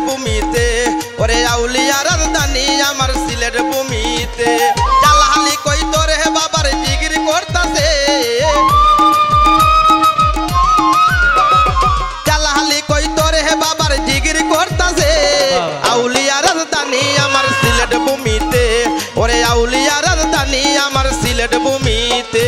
ভূমিতে ওরে আউলিয়া রাজধানী আমার সিলেট ভূমিতে জালাহালি কই তোরে বাবার জিগির করতাছে জালাহালি কই তোরে বাবার জিগির করতাছে আউলিয়া রাজধানী আমার সিলেট ভূমিতে ওরে আউলিয়া রাজধানী আমার সিলেট ভূমিতে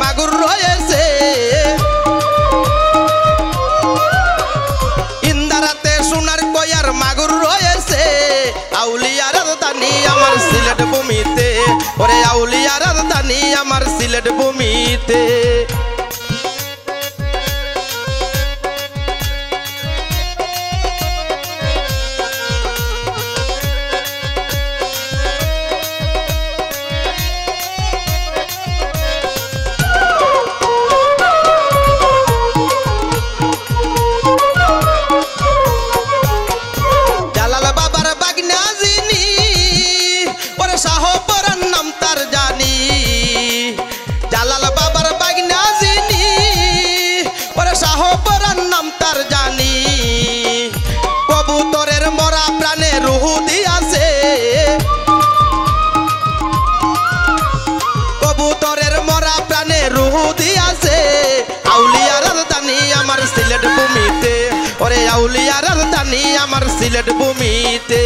মাগুর রয়েছে ইন্দারাতে সোনার কয়ার মাগুর রয়েছে আউলিয়া রাজধানী আমার সিলেট ভূমিতে ওরে আউলিয়া রাজধানী আমার সিলেট ভূমিতে কবুতরের মরা প্রাণে রুহু দিয়াছে কবুতরের মরা প্রাণে রুহু দিয়াছে আউলিয়া রাজধানী আমার সিলেট ভূমিতে ওরে আউলিয়া রাজধানী আমার সিলেট ভূমিতে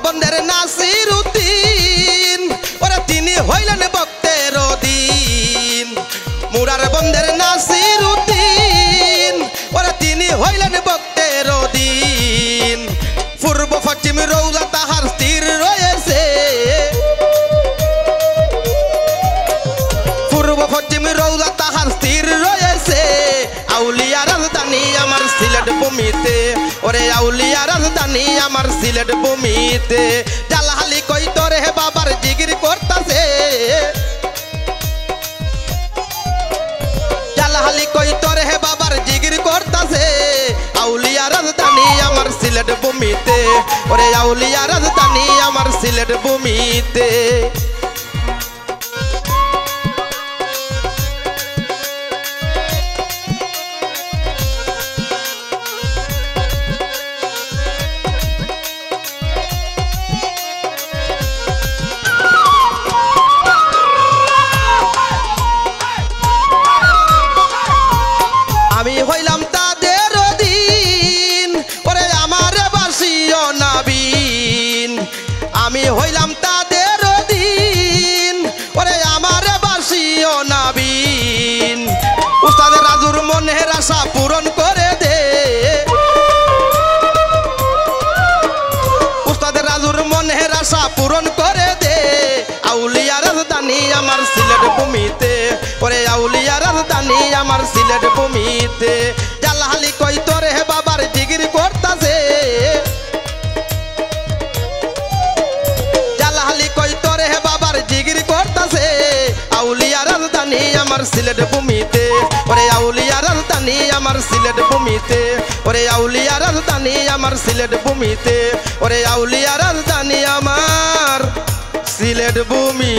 বন্ধের নাসির উদ্দিন ওরা তিনি হইলেন ভক্তের দিন মুরার বন্ধের নাসির উদ্দিন ওরা তিনি হইলেন ভক্তের দিন পূর্ব পশ্চিম রৌজা তাহার স্থির রয়েছে পূর্ব পশ্চিম রৌজা তাহার স্থির রয়েছে আউলিয়া রাজধানী আমার সিলেট ভূমিতে ওরে আউলিয়া রাজধানী আমার সিলেট ভূমিতে জালাহালি কই তোরে বাবার জিগির করতাছে জালাহালি কই তোরে বাবার জিগির করতাছে আউলিয়া রাজধানী আমার সিলেট ভূমিতে ওরে আউলিয়া রাজধানী আমার সিলেট ভূমিতে আমি হইলাম তাদের দিন ওরে আমার বাসিও নবীন আমি হইলাম তাদের দিন ওরে আমার বাসিও নবীন উস্তাদ রাজুর মনের আশা পূরণ করে দে উস্তাদ রাজুর মনের আশা পূরণ করে দে আউলিয়া রাজধানী আমার সিলেট ভূমিতে ওরে আউলিয়া রাজধানী আমার সিলেট ভূমিতে জালাহালি কই তোরে বাবার জিগির করতাছে জালাহালি কই তোরে বাবার জিগির করতাছে আউলিয়া রাজধানী আমার সিলেট ভূমিতে ওরে আউলিয়া রাজধানী আমার সিলেট ভূমিতে ওরে আউলিয়া রাজধানী আমার সিলেট ভূমিতে ওরে আউলিয়া রাজধানী আমার সিলেট ভূমি।